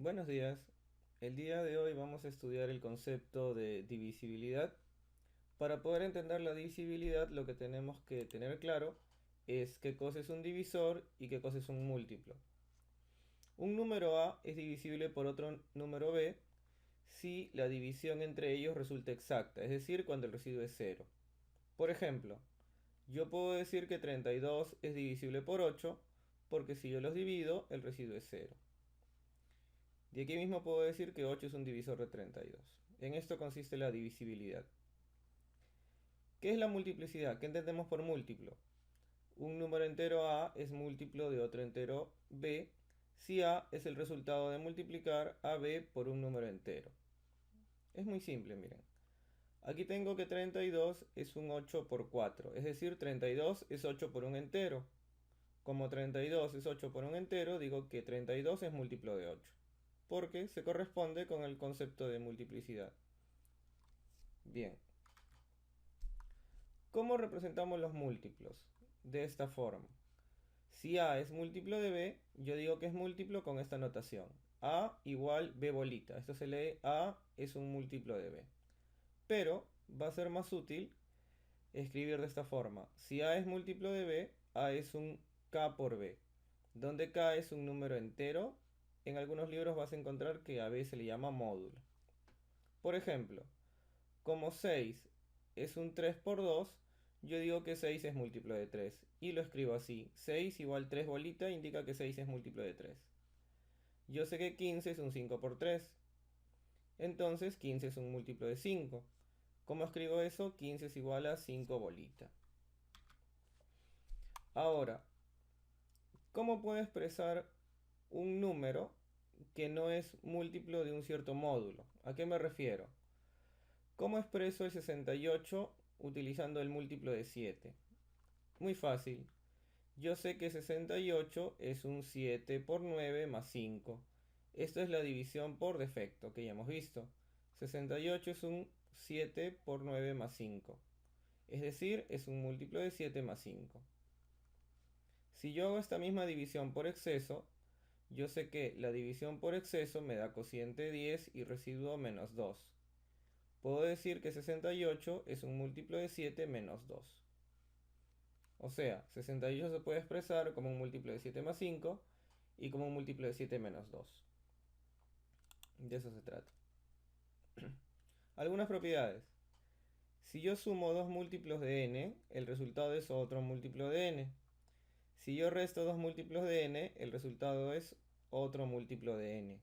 Buenos días. El día de hoy vamos a estudiar el concepto de divisibilidad. Para poder entender la divisibilidad, lo que tenemos que tener claro es qué cosa es un divisor y qué cosa es un múltiplo. Un número A es divisible por otro número B si la división entre ellos resulta exacta, es decir, cuando el residuo es cero. Por ejemplo, yo puedo decir que 32 es divisible por 8 porque si yo los divido, el residuo es cero. De aquí mismo puedo decir que 8 es un divisor de 32. En esto consiste la divisibilidad. ¿Qué es la multiplicidad? ¿Qué entendemos por múltiplo? Un número entero A es múltiplo de otro entero B si A es el resultado de multiplicar a B por un número entero. Es muy simple, miren. Aquí tengo que 32 es un 8 por 4, es decir, 32 es 8 por un entero. Como 32 es 8 por un entero, digo que 32 es múltiplo de 8, porque se corresponde con el concepto de multiplicidad. Bien, ¿cómo representamos los múltiplos? De esta forma. Si A es múltiplo de B, yo digo que es múltiplo con esta notación. A igual B bolita. Esto se lee A es un múltiplo de B. Pero va a ser más útil escribir de esta forma. Si A es múltiplo de B, A es un K por B. Donde K es un número entero. En algunos libros vas a encontrar que a B se le llama módulo. Por ejemplo, como 6 es un 3 por 2, yo digo que 6 es múltiplo de 3. Y lo escribo así. 6 igual 3 bolita indica que 6 es múltiplo de 3. Yo sé que 15 es un 5 por 3. Entonces 15 es un múltiplo de 5. ¿Cómo escribo eso? 15 es igual a 5 bolita. Ahora, ¿cómo puedo expresar un número que no es múltiplo de un cierto módulo? ¿A qué me refiero? ¿Cómo expreso el 68 utilizando el múltiplo de 7? Muy fácil. Yo sé que 68 es un 7 por 9 más 5. Esto es la división por defecto que ya hemos visto. 68 es un 7 por 9 más 5. Es decir, es un múltiplo de 7 más 5. Si yo hago esta misma división por exceso, yo sé que la división por exceso me da cociente 10 y residuo menos 2. Puedo decir que 68 es un múltiplo de 7 menos 2. O sea, 68 se puede expresar como un múltiplo de 7 más 5 y como un múltiplo de 7 menos 2. De eso se trata. Algunas propiedades. Si yo sumo dos múltiplos de n, el resultado es otro múltiplo de n. Si yo resto dos múltiplos de n, el resultado es otro múltiplo de n.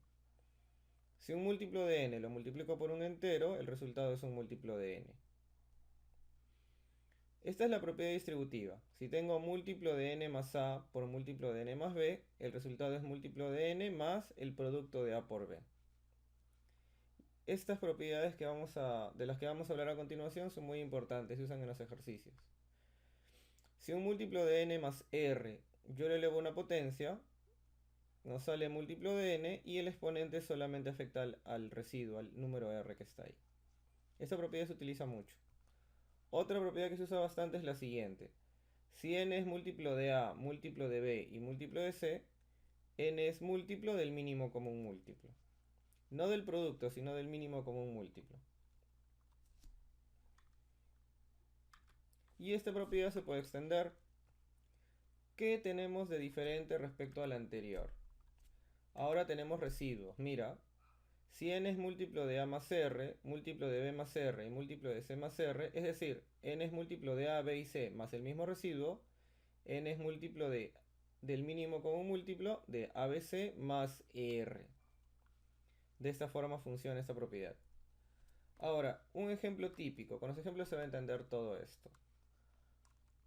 Si un múltiplo de n lo multiplico por un entero, el resultado es un múltiplo de n. Esta es la propiedad distributiva. Si tengo múltiplo de n más a por múltiplo de n más b, el resultado es múltiplo de n más el producto de a por b. Estas propiedades de las que vamos a hablar a continuación son muy importantes, se usan en los ejercicios. Si un múltiplo de n más r yo le elevo una potencia, nos sale múltiplo de n y el exponente solamente afecta al residuo, al número r que está ahí. Esta propiedad se utiliza mucho. Otra propiedad que se usa bastante es la siguiente. Si n es múltiplo de a, múltiplo de b y múltiplo de c, n es múltiplo del mínimo común múltiplo. No del producto, sino del mínimo común múltiplo. Y esta propiedad se puede extender. ¿Qué tenemos de diferente respecto a la anterior? Ahora tenemos residuos. Mira, si n es múltiplo de a más r, múltiplo de b más r y múltiplo de c más r, es decir, n es múltiplo de a, b y c más el mismo residuo, n es múltiplo del mínimo común múltiplo de ABC más R. De esta forma funciona esta propiedad. Ahora, un ejemplo típico. Con los ejemplos se va a entender todo esto.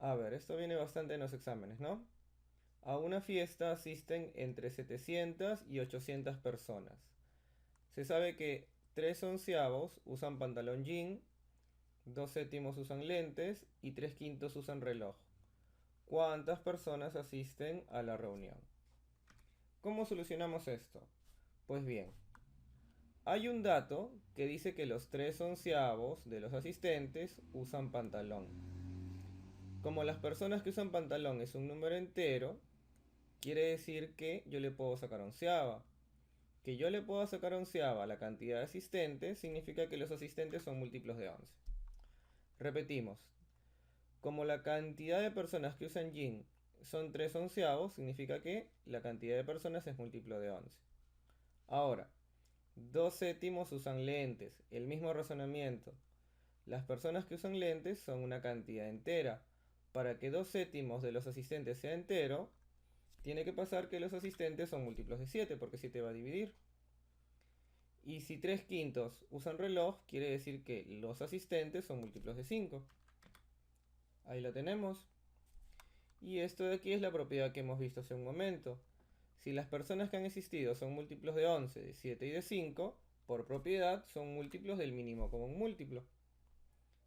A ver, esto viene bastante en los exámenes, ¿no? A una fiesta asisten entre 700 y 800 personas. Se sabe que 3 onceavos usan pantalón jean, 2 séptimos usan lentes y 3 quintos usan reloj. ¿Cuántas personas asisten a la reunión? ¿Cómo solucionamos esto? Pues bien, hay un dato que dice que los 3 onceavos de los asistentes usan pantalón. Como las personas que usan pantalón es un número entero, quiere decir que yo le puedo sacar onceava. Que yo le pueda sacar onceava a la cantidad de asistentes significa que los asistentes son múltiplos de 11. Repetimos, como la cantidad de personas que usan Jin son 3 onceavos, significa que la cantidad de personas es múltiplo de 11. Ahora, 2 séptimos usan lentes, el mismo razonamiento. Las personas que usan lentes son una cantidad entera. Para que 2 séptimos de los asistentes sea entero, tiene que pasar que los asistentes son múltiplos de 7, porque 7 va a dividir. Y si 3 quintos usan reloj, quiere decir que los asistentes son múltiplos de 5. Ahí lo tenemos. Y esto de aquí es la propiedad que hemos visto hace un momento. Si las personas que han existido son múltiplos de 11, de 7 y de 5, por propiedad son múltiplos del mínimo común múltiplo.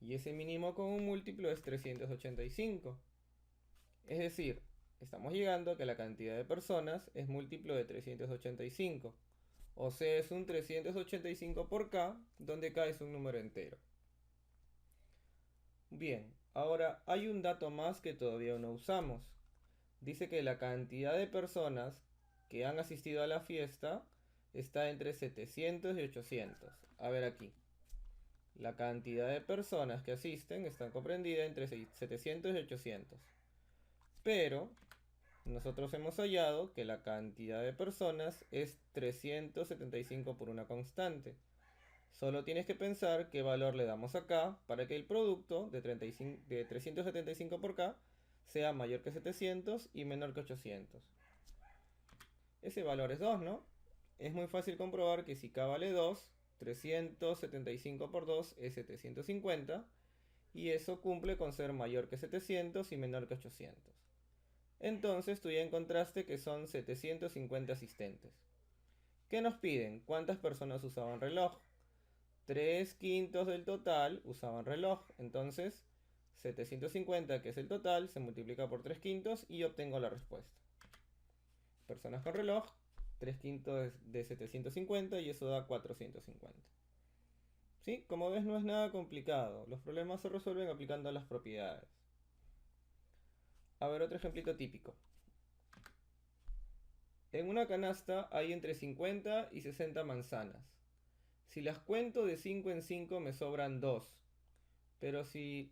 Y ese mínimo común múltiplo es 385. Es decir, estamos llegando a que la cantidad de personas es múltiplo de 385. O sea, es un 385 por k, donde k es un número entero. Bien, ahora hay un dato más que todavía no usamos. Dice que la cantidad de personas que han asistido a la fiesta está entre 700 y 800. A ver aquí. La cantidad de personas que asisten está comprendida entre 700 y 800. Pero nosotros hemos hallado que la cantidad de personas es 375 por una constante. Solo tienes que pensar qué valor le damos acá para que el producto de 375 por k sea mayor que 700 y menor que 800. Ese valor es 2, ¿no? Es muy fácil comprobar que si k vale 2, 375 por 2 es 750, y eso cumple con ser mayor que 700 y menor que 800. Entonces tú ya encontraste que son 750 asistentes. ¿Qué nos piden? ¿Cuántas personas usaban reloj? 3 quintos del total usaban reloj. Entonces 750, que es el total, se multiplica por 3 quintos y obtengo la respuesta. Personas con reloj, 3 quintos de 750 y eso da 450. ¿Sí? Como ves, no es nada complicado. Los problemas se resuelven aplicando las propiedades. A ver, otro ejemplito típico. En una canasta hay entre 50 y 60 manzanas. Si las cuento de 5 en 5 me sobran 2. Pero si...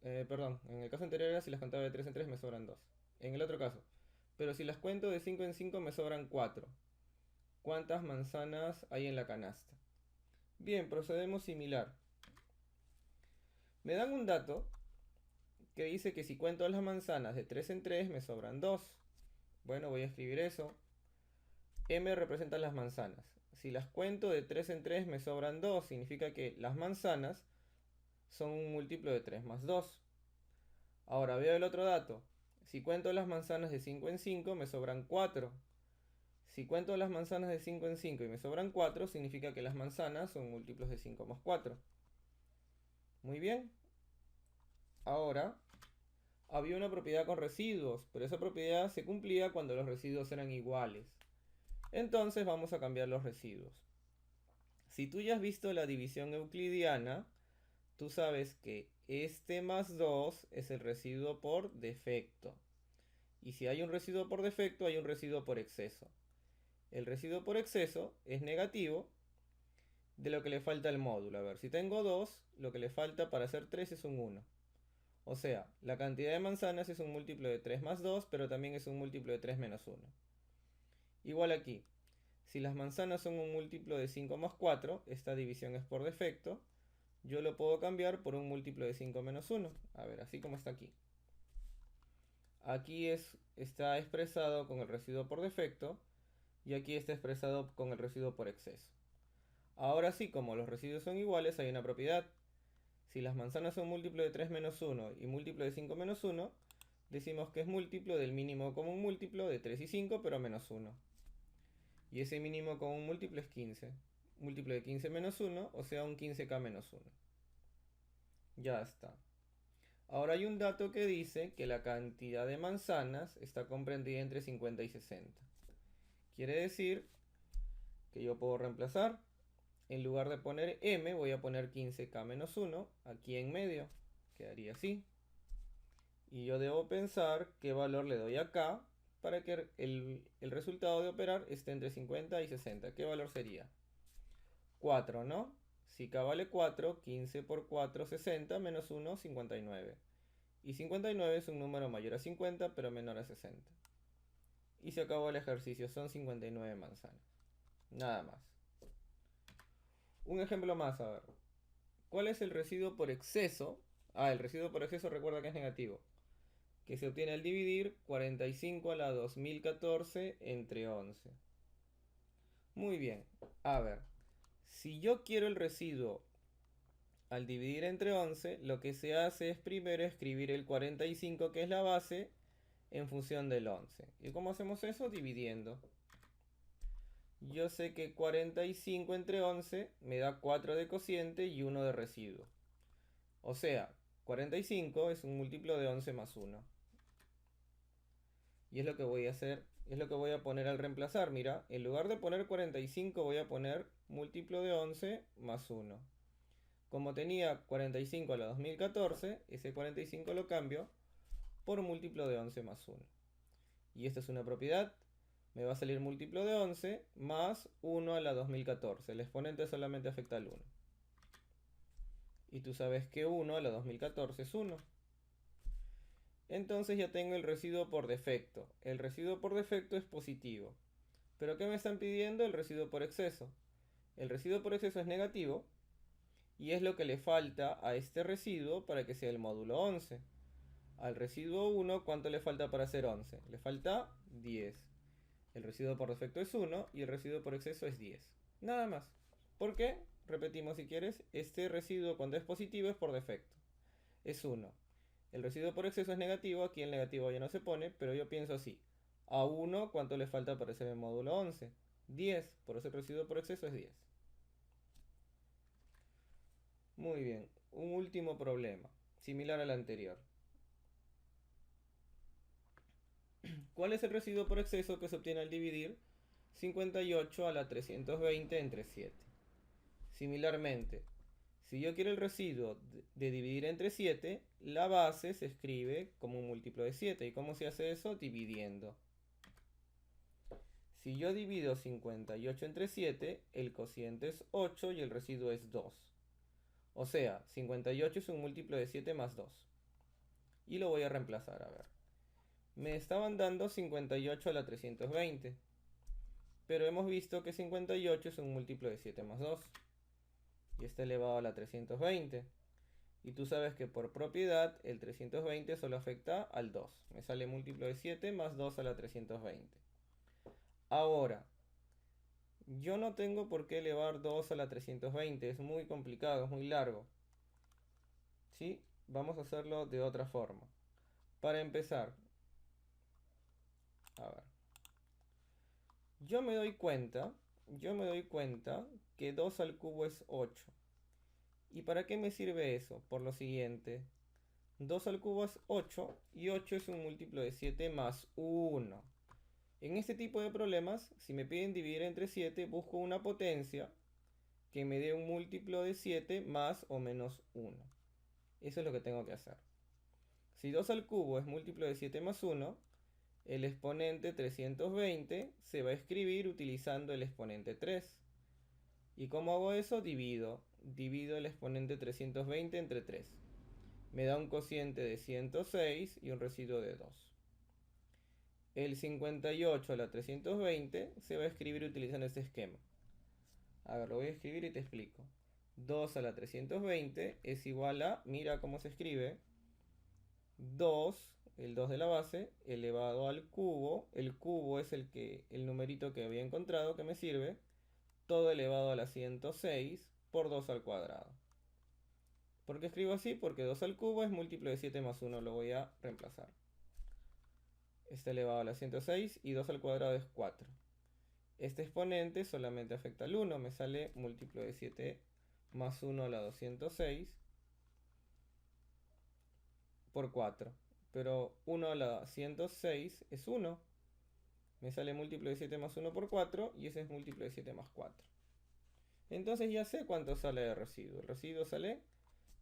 perdón, en el caso anterior era si las contaba de 3 en 3 me sobran 2. En el otro caso. Pero si las cuento de 5 en 5 me sobran 4. ¿Cuántas manzanas hay en la canasta? Bien, procedemos similar. Me dan un dato que dice que si cuento las manzanas de 3 en 3 me sobran 2. Bueno, voy a escribir eso. M representa las manzanas. Si las cuento de 3 en 3 me sobran 2. Significa que las manzanas son un múltiplo de 3 más 2. Ahora veo el otro dato. Si cuento las manzanas de 5 en 5 me sobran 4. Si cuento las manzanas de 5 en 5 y me sobran 4, significa que las manzanas son múltiplos de 5 más 4. Muy bien. Ahora, había una propiedad con residuos, pero esa propiedad se cumplía cuando los residuos eran iguales. Entonces vamos a cambiar los residuos. Si tú ya has visto la división euclidiana, tú sabes que este más 2 es el residuo por defecto. Y si hay un residuo por defecto, hay un residuo por exceso. El residuo por exceso es negativo de lo que le falta al módulo. A ver, si tengo 2, lo que le falta para hacer 3 es un 1. O sea, la cantidad de manzanas es un múltiplo de 3 más 2, pero también es un múltiplo de 3 menos 1. Igual aquí, si las manzanas son un múltiplo de 5 más 4, esta división es por defecto, yo lo puedo cambiar por un múltiplo de 5 menos 1. A ver, así como está aquí. Aquí está expresado con el residuo por defecto y aquí está expresado con el residuo por exceso. Ahora sí, como los residuos son iguales, hay una propiedad. Si las manzanas son múltiplo de 3 menos 1 y múltiplo de 5 menos 1, decimos que es múltiplo del mínimo común múltiplo de 3 y 5, pero menos 1. Y ese mínimo común múltiplo es 15. Múltiplo de 15 menos 1, o sea, un 15k menos 1. Ya está. Ahora hay un dato que dice que la cantidad de manzanas está comprendida entre 50 y 60. Quiere decir que yo puedo reemplazar. En lugar de poner m, voy a poner 15k menos 1 aquí en medio. Quedaría así. Y yo debo pensar qué valor le doy a k para que el resultado de operar esté entre 50 y 60. ¿Qué valor sería? 4, ¿no? Si k vale 4, 15 por 4, 60, menos 1, 59. Y 59 es un número mayor a 50, pero menor a 60. Y se acabó el ejercicio, son 59 manzanas. Nada más. Un ejemplo más, a ver. ¿Cuál es el residuo por exceso? El residuo por exceso recuerda que es negativo. Que se obtiene al dividir 45 a la 2014 entre 11. Muy bien. A ver. Si yo quiero el residuo al dividir entre 11, lo que se hace es primero escribir el 45, que es la base, en función del 11. ¿Y cómo hacemos eso? Dividiendo. Yo sé que 45 entre 11 me da 4 de cociente y 1 de residuo. O sea, 45 es un múltiplo de 11 más 1. Y es lo que voy a hacer, es lo que voy a poner al reemplazar. Mira, en lugar de poner 45 voy a poner múltiplo de 11 más 1. Como tenía 45 a la 2014, ese 45 lo cambio por múltiplo de 11 más 1. Y esta es una propiedad. Me va a salir múltiplo de 11 más 1 a la 2014. El exponente solamente afecta al 1. Y tú sabes que 1 a la 2014 es 1. Entonces ya tengo el residuo por defecto. El residuo por defecto es positivo. ¿Pero qué me están pidiendo? El residuo por exceso. El residuo por exceso es negativo. Y es lo que le falta a este residuo para que sea el módulo 11. Al residuo 1, ¿cuánto le falta para ser 11? Le falta 10. El residuo por defecto es 1 y el residuo por exceso es 10. Nada más. ¿Por qué? Repetimos si quieres. Este residuo cuando es positivo es por defecto. Es 1. El residuo por exceso es negativo. Aquí el negativo ya no se pone, pero yo pienso así. A 1, ¿cuánto le falta para ser el módulo 11? 10. Por eso el residuo por exceso es 10. Muy bien. Un último problema, similar al anterior. ¿Cuál es el residuo por exceso que se obtiene al dividir 58 a la 320 entre 7? Similarmente, si yo quiero el residuo de dividir entre 7, la base se escribe como un múltiplo de 7. ¿Y cómo se hace eso? Dividiendo. Si yo divido 58 entre 7, el cociente es 8 y el residuo es 2. O sea, 58 es un múltiplo de 7 más 2. Y lo voy a reemplazar, a ver. Me estaban dando 58 a la 320. Pero hemos visto que 58 es un múltiplo de 7 más 2. Y está elevado a la 320. Y tú sabes que por propiedad el 320 solo afecta al 2. Me sale múltiplo de 7 más 2 a la 320. Ahora, yo no tengo por qué elevar 2 a la 320. Es muy complicado, es muy largo. ¿Sí? Vamos a hacerlo de otra forma. Para empezar, a ver. Yo me doy cuenta que 2 al cubo es 8. ¿Y para qué me sirve eso? Por lo siguiente. 2 al cubo es 8 y 8 es un múltiplo de 7 más 1. En este tipo de problemas, si me piden dividir entre 7, busco una potencia que me dé un múltiplo de 7 más o menos 1. Eso es lo que tengo que hacer. Si 2 al cubo es múltiplo de 7 más 1, el exponente 320 se va a escribir utilizando el exponente 3. ¿Y cómo hago eso? Divido el exponente 320 entre 3. Me da un cociente de 106 y un residuo de 2. El 58 a la 320 se va a escribir utilizando este esquema. A ver, lo voy a escribir y te explico. 2 a la 320 es igual a, mira cómo se escribe, 2, el 2 de la base, elevado al cubo. El cubo es el numerito que había encontrado que me sirve. Todo elevado a la 106 por 2 al cuadrado. ¿Por qué escribo así? Porque 2 al cubo es múltiplo de 7 más 1. Lo voy a reemplazar. Está elevado a la 106 y 2 al cuadrado es 4. Este exponente solamente afecta al 1. Me sale múltiplo de 7 más 1 a la 206 por 4. Pero 1 a la 106 es 1. Me sale múltiplo de 7 más 1 por 4 y ese es múltiplo de 7 más 4. Entonces ya sé cuánto sale de residuo. El residuo sale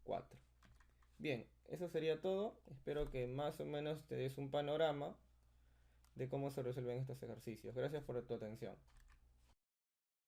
4. Bien, eso sería todo. Espero que más o menos te des un panorama de cómo se resuelven estos ejercicios. Gracias por tu atención.